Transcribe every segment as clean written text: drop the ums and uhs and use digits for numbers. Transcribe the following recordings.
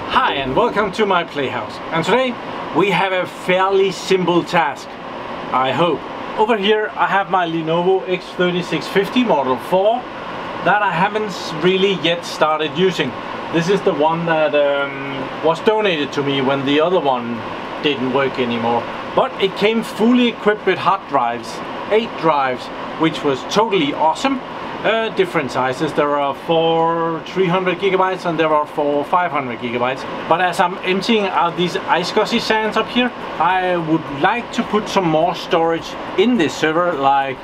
Hi and welcome to my playhouse, and today we have a fairly simple task, I hope. Over here I have my Lenovo x3650 Model 4 that I haven't really yet started using. This is the one that was donated to me when the other one didn't work anymore. But it came fully equipped with hard drives, 8 drives, which was totally awesome. Different sizes. There are 4 300 gigabytes and there are 4 500 gigabytes. But as I'm emptying out these ice-gushy sands up here, I would like to put some more storage in this server, like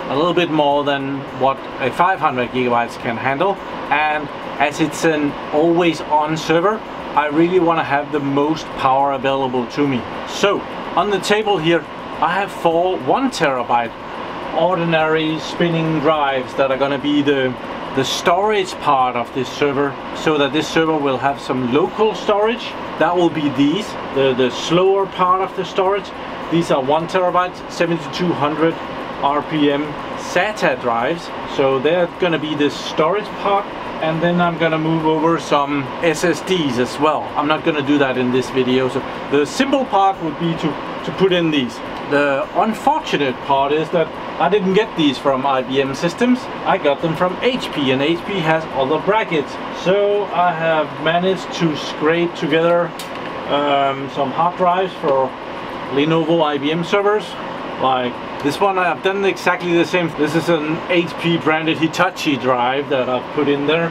a little bit more than what a 500 gigabytes can handle. And as it's an always-on server, I really want to have the most power available to me. So on the table here I have 4 1 terabyte ordinary spinning drives that are going to be the storage part of this server, so that this server will have some local storage. That will be these, the slower part of the storage. These are 1 terabyte 7200 RPM SATA drives, so they're going to be the storage part. And then I'm gonna move over some SSDs as well. I'm not gonna do that in this video. So the simple part would be to put in these. The unfortunate part is that I didn't get these from IBM Systems. I got them from HP, and HP has other brackets. So I have managed to scrape together some hard drives for Lenovo IBM servers. Like this one, I've done exactly the same. This is an HP branded Hitachi drive that I've put in there.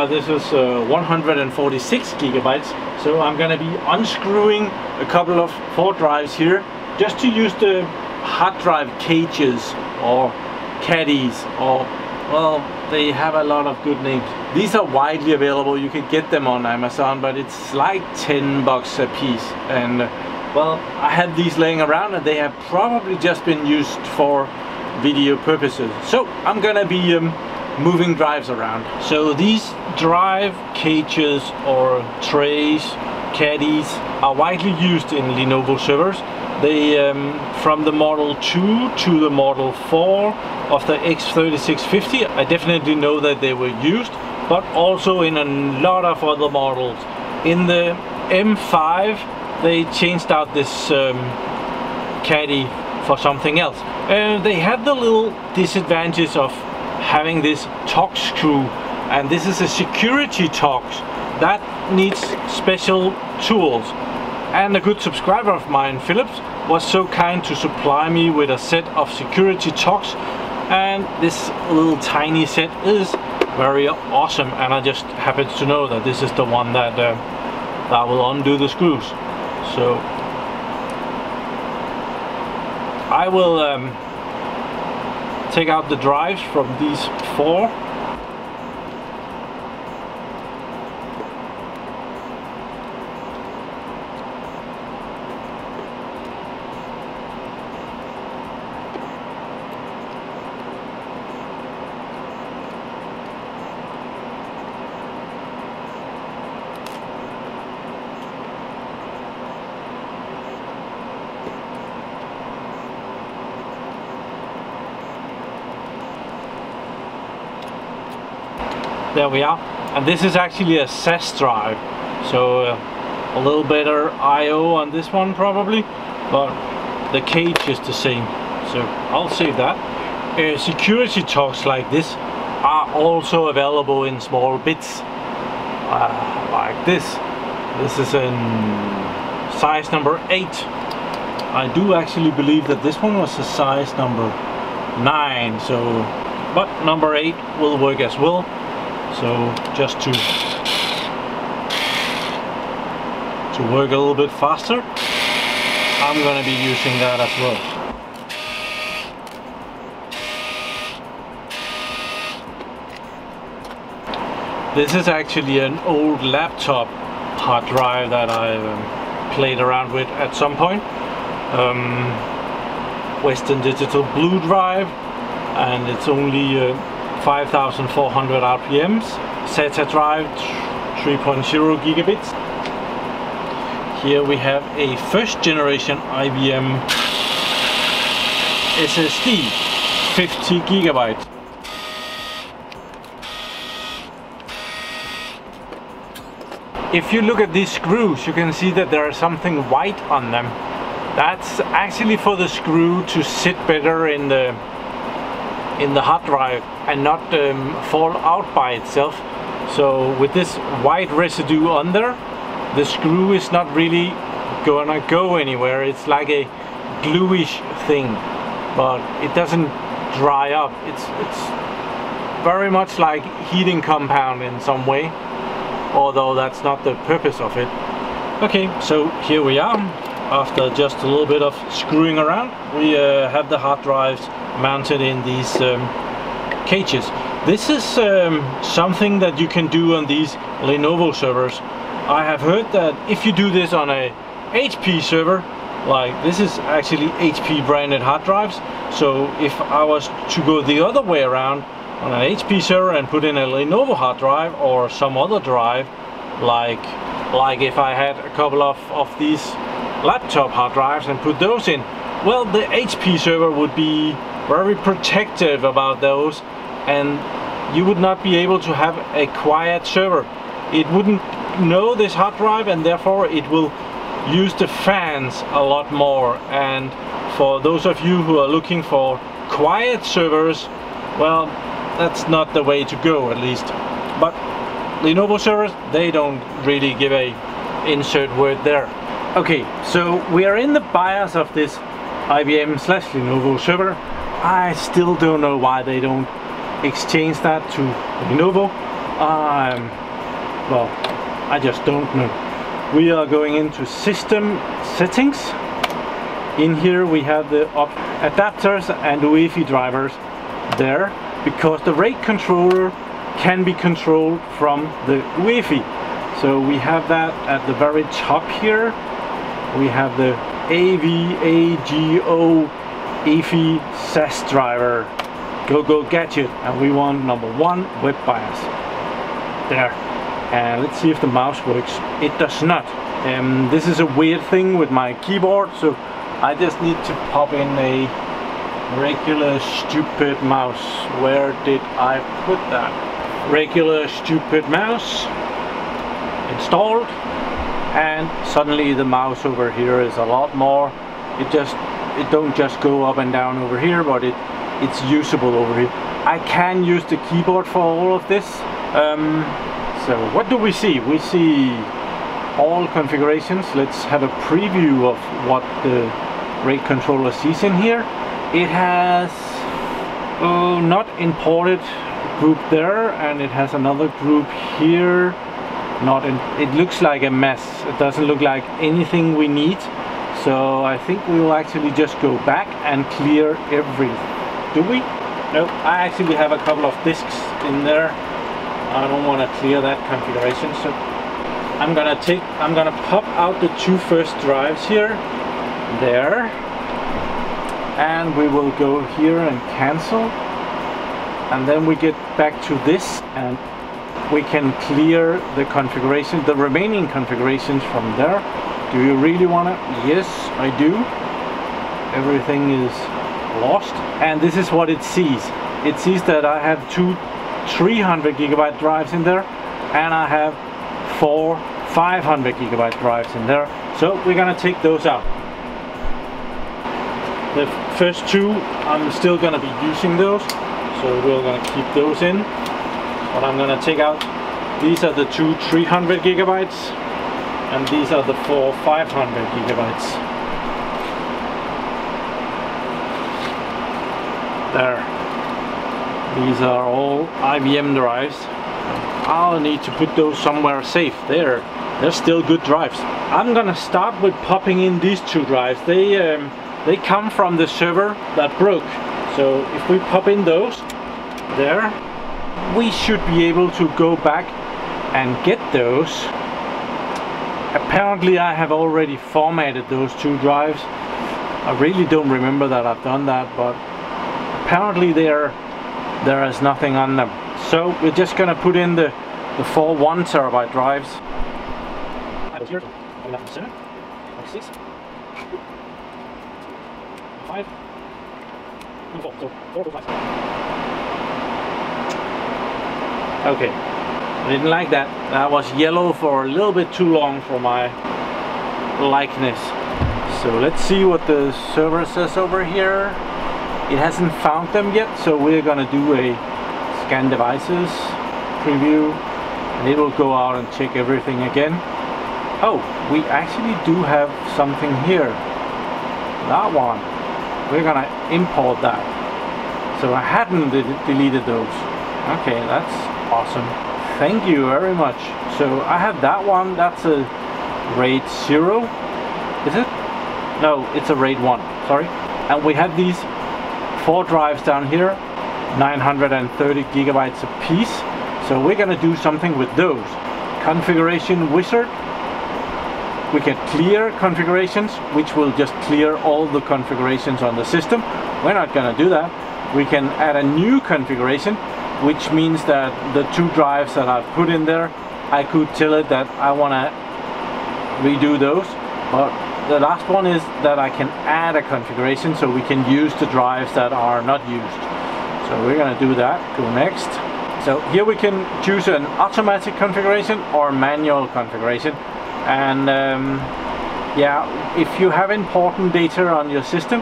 This is 146 gigabytes. So I'm going to be unscrewing a couple of 4 drives here, just to use the hard drive cages or caddies, or, well, they have a lot of good names. These are widely available. You can get them on Amazon, but it's like 10 bucks a piece. And well, I had these laying around and they have probably just been used for video purposes. So I'm gonna be moving drives around. So these drive cages or trays, caddies, are widely used in Lenovo servers. They, from the Model 2 to the Model 4 of the x3650, I definitely know that they were used, but also in a lot of other models. In the M5, they changed out this caddy for something else. They had the little disadvantage of having this Torx screw, and this is a security Torx that needs special tools. And a good subscriber of mine, Philips, was so kind to supply me with a set of security Torx, and this little tiny set is very awesome. And I just happened to know that this is the one that will undo the screws. So I will take out the drives from these 4. There we are, and this is actually a SAS drive, so a little better I/O on this one probably, but the cage is the same, so I'll save that. Security Torx like this are also available in small bits, like this. This is in size number 8. I do actually believe that this one was a size number 9, so, but number 8 will work as well. So just to work a little bit faster, I'm going to be using that as well. This is actually an old laptop hard drive that I played around with at some point. Western Digital Blue drive, and it's only 5,400 RPMs, SATA drive, 3.0 gigabits. Here we have a first generation IBM SSD, 50 gigabytes. If you look at these screws, you can see that there is something white on them. That's actually for the screw to sit better in the hard drive and not fall out by itself. So with this white residue on there, the screw is not really gonna go anywhere. It's like a gluish thing, but it doesn't dry up. It's very much like heating compound in some way, although that's not the purpose of it. Okay, so here we are. After just a little bit of screwing around, we have the hard drives mounted in these cages. This is something that you can do on these Lenovo servers. I have heard that if you do this on a HP server, like this is actually HP branded hard drives, so if I was to go the other way around on an HP server and put in a Lenovo hard drive or some other drive, like if I had a couple of these laptop hard drives and put those in, well, the HP server would be very protective about those, and you would not be able to have a quiet server. It wouldn't know this hard drive, and therefore it will use the fans a lot more. And for those of you who are looking for quiet servers, well, that's not the way to go, at least. But Lenovo servers, they don't really give a insert word there. Okay, so we are in the BIOS of this IBM/Lenovo server. I still don't know why they don't exchange that to Lenovo. Well, I just don't know. We are going into system settings. In here we have the adapters and UEFI drivers there, because the rate controller can be controlled from the UEFI. So we have that at the very top here. We have the AVAGO EFI SAS driver. Go gadget, and we want number 1 web BIOS. There. And let's see if the mouse works. It does not. This is a weird thing with my keyboard, so I just need to pop in a regular stupid mouse. Where did I put that? Regular stupid mouse installed, and suddenly the mouse over here is a lot more. It don't just go up and down over here, but it's usable over here. I can use the keyboard for all of this. So what do we see? We see all configurations. Let's have a preview of what the rate controller sees in here. It has not imported group there, and it has another group here. It looks like a mess. It doesn't look like anything we need. So I think we will actually just go back and clear everything. Do we? No, I actually have a couple of disks in there. I don't want to clear that configuration, so I'm gonna pop out the 2 first drives here, there, and we will go here and cancel, and then we get back to this, and we can clear the configuration, the remaining configurations from there. Do you really want to? Yes, I do. Everything is lost, and this is what it sees. It sees that I have 2 300 gigabyte drives in there, and I have 4 500 gigabyte drives in there. So we're gonna take those out. The first 2, I'm still gonna be using those, so we're gonna keep those in. But I'm gonna take out, these are the 2 300 gigabytes, and these are the 4 500 gigabytes. There. These are all IBM drives. I'll need to put those somewhere safe. They're still good drives. I'm gonna start with popping in these 2 drives. They come from the server that broke. So if we pop in those there, we should be able to go back and get those. Apparently I have already formatted those 2 drives. I really don't remember that I've done that, but apparently there is nothing on them. So we're just gonna put in the 4 1 terabyte drives. Here, 7, 6, 5, 4, so 4, 5. Okay, I didn't like that. That was yellow for a little bit too long for my likeness. So let's see what the server says over here. It hasn't found them yet, so we're gonna do a scan devices preview, and it will go out and check everything again. Oh, we actually do have something here. That one. We're gonna import that. So I hadn't deleted those. Okay, that's awesome. Thank you very much. So I have that one. That's a RAID 0. Is it? No, it's a RAID 1. Sorry. And we have these 4 drives down here, 930 gigabytes a piece. So we're gonna do something with those. Configuration wizard. We can clear configurations, which will just clear all the configurations on the system. We're not gonna do that. We can add a new configuration, which means that the 2 drives that I've put in there, I could tell it that I wanna redo those. But the last one is that I can add a configuration so we can use the drives that are not used. So we're gonna do that. Go next. So here we can choose an automatic configuration or manual configuration. And yeah, if you have important data on your system,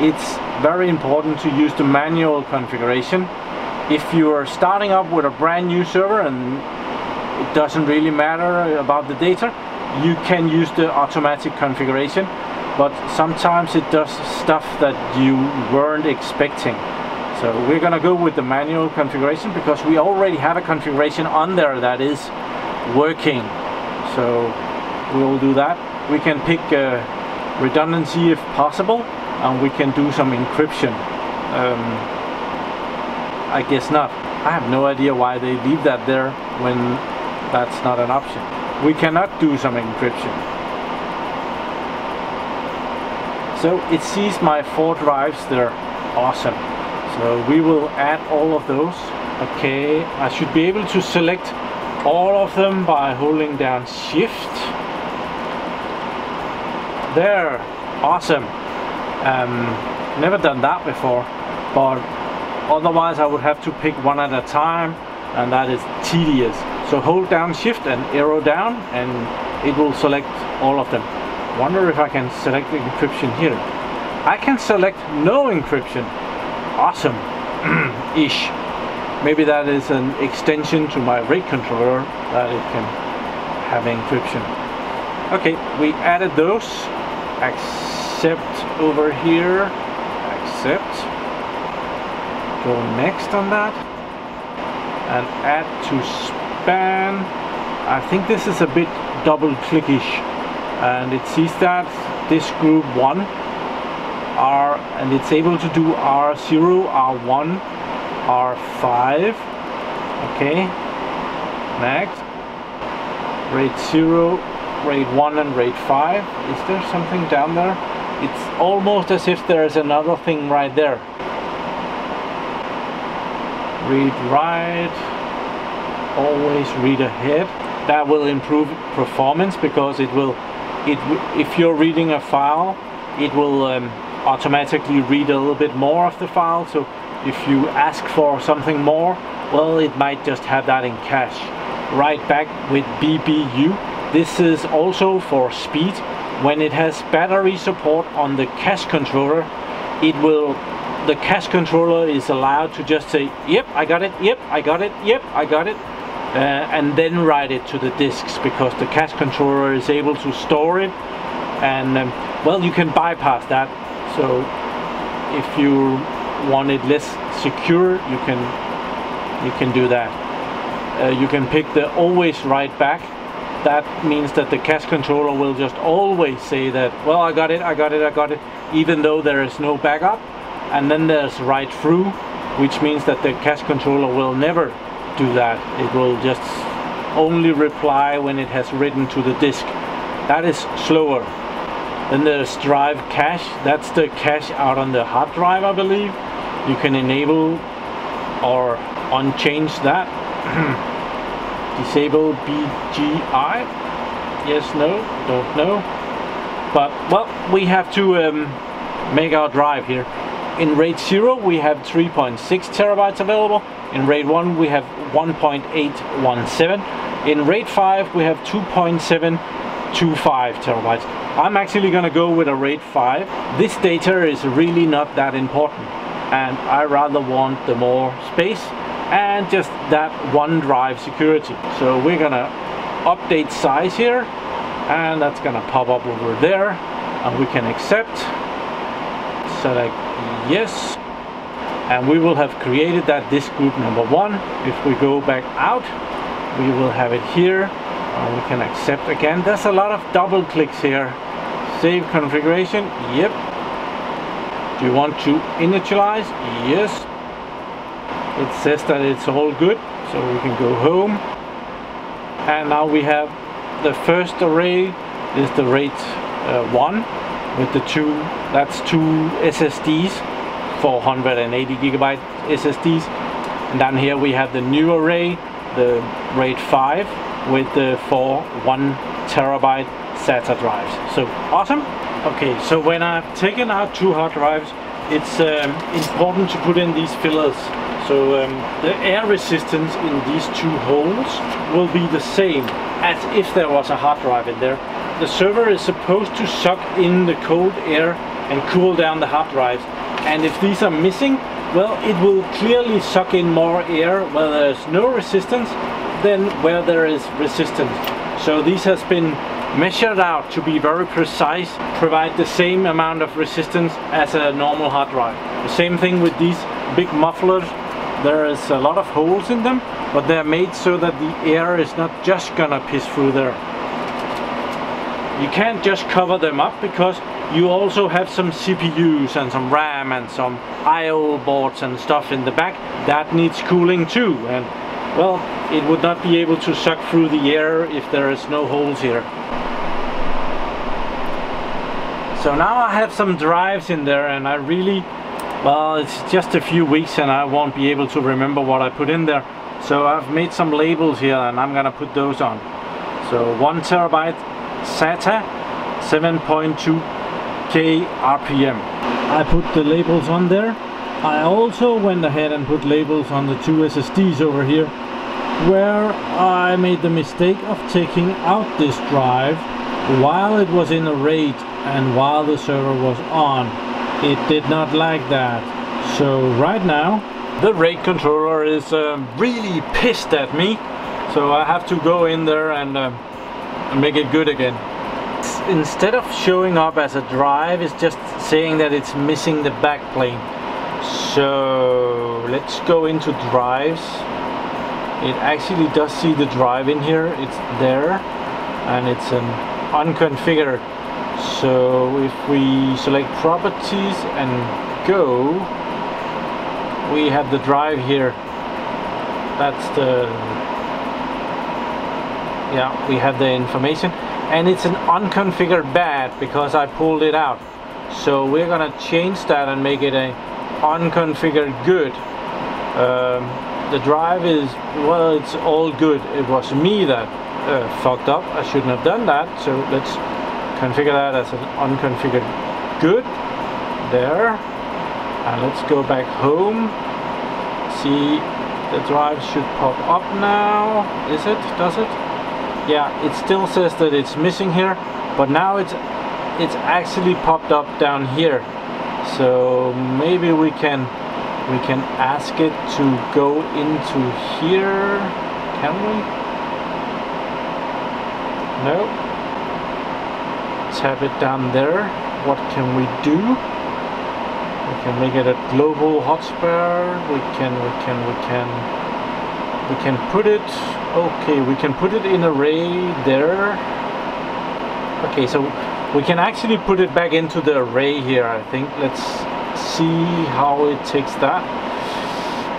it's very important to use the manual configuration. If you are starting up with a brand new server and it doesn't really matter about the data, you can use the automatic configuration, but sometimes it does stuff that you weren't expecting. So we're gonna go with the manual configuration because we already have a configuration on there that is working. So we'll do that. We can pick redundancy if possible, and we can do some encryption. I guess not. I have no idea why they leave that there when that's not an option. We cannot do some encryption. So it sees my 4 drives. They're awesome. So we will add all of those. Okay, I should be able to select all of them by holding down Shift. There, awesome. Never done that before, but otherwise I would have to pick one at a time, and that is tedious. So hold down Shift and arrow down, and it will select all of them. Wonder if I can select the encryption here. I can select no encryption. Awesome. Ish. Maybe that is an extension to my RAID controller that it can have encryption. Okay, we added those. Accept over here. Accept. Go next on that. And add to span. I think this is a bit double clickish. And it sees that this group 1 R, and it's able to do R0, R1, R5. Okay. Next. RAID 0. RAID 1 and RAID 5. Is there something down there? It's almost as if there's another thing right there. Read right. Always read ahead. That will improve performance because it will. If you're reading a file, it will automatically read a little bit more of the file. So if you ask for something more, well, it might just have that in cache. Right back with BBU. This is also for speed. When it has battery support on the cache controller, the cache controller is allowed to just say, yep, I got it, yep, I got it, yep, I got it, and then write it to the disks, because the cache controller is able to store it, and well, you can bypass that. So if you want it less secure, you can do that. You can pick the always write back. That means that the cache controller will just always say that, well, I got it, I got it, I got it, even though there is no backup. And then there's write through, which means that the cache controller will never do that. It will just only reply when it has written to the disk. That is slower. Then there's drive cache. That's the cache out on the hard drive, I believe. You can enable or unchange that. Disable BGI. Yes, no, don't know. But well, we have to make our drive here. In RAID 0 we have 3.6 terabytes available. In RAID 1 we have 1.817. In RAID 5 we have 2.725 terabytes. I'm actually gonna go with a RAID 5. This data is really not that important, and I rather want the more space and just that one drive security. So we're gonna update size here, and that's gonna pop up over there, and we can accept, select yes, and we will have created that disk group number 1. If we go back out, we will have it here, and we can accept again. There's a lot of double clicks here. Save configuration, yep. Do you want to initialize? Yes. It says that it's all good, so we can go home. And now we have the first array is the RAID 1 with the that's two SSDs, 480 gigabyte SSDs. And down here we have the new array, the RAID 5 with the 1 terabyte SATA drives. So awesome. Okay, so when I've taken out 2 hard drives, it's important to put in these fillers. So the air resistance in these 2 holes will be the same as if there was a hard drive in there. The server is supposed to suck in the cold air and cool down the hard drives. And if these are missing, well, it will clearly suck in more air where there's no resistance than where there is resistance. So this has been measured out to be very precise, provide the same amount of resistance as a normal hard drive. The same thing with these big mufflers. There is a lot of holes in them, but they're made so that the air is not just gonna piss through there. You can't just cover them up because you also have some CPUs and some RAM and some IO boards and stuff in the back that needs cooling too, and well, it would not be able to suck through the air if there is no holes here. So now I have some drives in there, and I really, well, it's just a few weeks and I won't be able to remember what I put in there. So I've made some labels here and I'm gonna put those on. So 1 terabyte SATA, 7.2K RPM. I put the labels on there. I also went ahead and put labels on the 2 SSDs over here, where I made the mistake of taking out this drive while it was in a RAID and while the server was on. It did not like that. So right now the RAID controller is really pissed at me, so I have to go in there and make it good again. Instead of showing up as a drive, it's just saying that it's missing the backplane. So let's go into drives. It actually does see the drive in here, it's there, and it's an unconfigured. So if we select properties and go, we have the drive here. That's the, yeah, we have the information, and it's an unconfigured bad because I pulled it out. So we're gonna change that and make it a unconfigured good. The drive is, well, it's all good. It was me that fucked up. I shouldn't have done that. So let's configure that as an unconfigured good. There. And let's go back home. See, the drive should pop up now. Is it? Does it? Yeah, it still says that it's missing here, but now it's actually popped up down here. So maybe we can ask it to go into here. Can we? No. Tap it down there. What can we do? We can make it a global hotspot. We can put it, okay, we can put it in array there. Okay, so we can actually put it back into the array here, I think. Let's see how it takes that.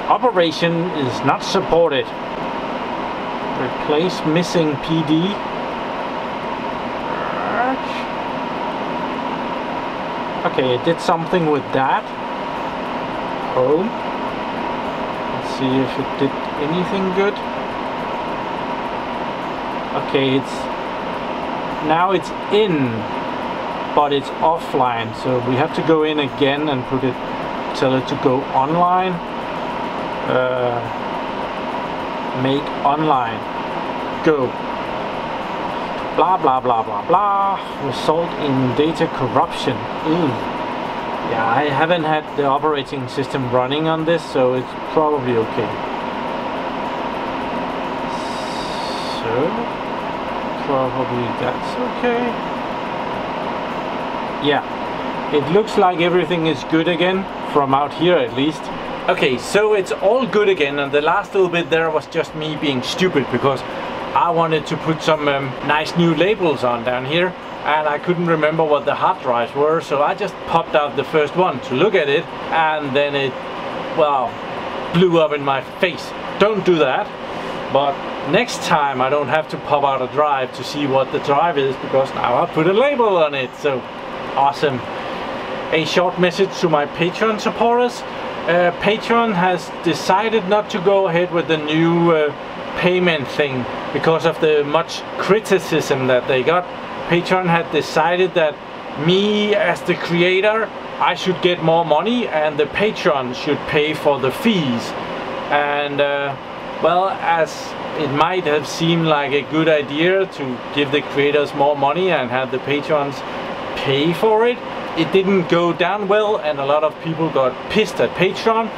Operation is not supported. Replace missing PD. Okay, it did something with that. Home. Let's see if it did anything good. Okay, now it's in, but it's offline, so we have to go in again and put it tell it to go online. Make online. Go. Blah blah blah blah blah. Result in data corruption. Yeah, I haven't had the operating system running on this, so it's probably okay. So probably that's okay. Yeah, it looks like everything is good again, from out here at least. Okay, so it's all good again, and the last little bit there was just me being stupid because I wanted to put some nice new labels on down here, and I couldn't remember what the hard drives were, so I just popped out the first one to look at it, and then it, well, blew up in my face. Don't do that, but next time I don't have to pop out a drive to see what the drive is, because now I put a label on it. So awesome. A short message to my Patreon supporters. Patreon has decided not to go ahead with the new payment thing because of the much criticism that they got. Patreon had decided that me as the creator, I should get more money and the Patreon should pay for the fees. And well, as it might have seemed like a good idea to give the creators more money and have the patrons pay for it, it didn't go down well, and a lot of people got pissed at Patreon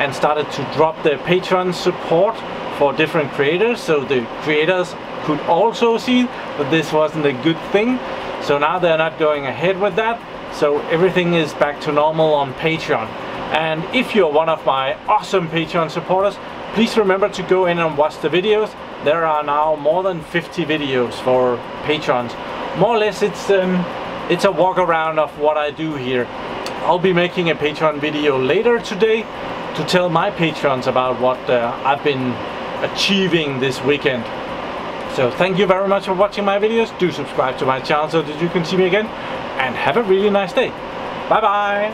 and started to drop their Patreon support for different creators, so the creators could also see that this wasn't a good thing. So now they're not going ahead with that, so everything is back to normal on Patreon. And if you're one of my awesome Patreon supporters, please remember to go in and watch the videos. There are now more than 50 videos for patrons. More or less it's a walk around of what I do here. I'll be making a Patreon video later today to tell my patrons about what I've been achieving this weekend. So thank you very much for watching my videos. Do subscribe to my channel so that you can see me again, and have a really nice day. Bye bye.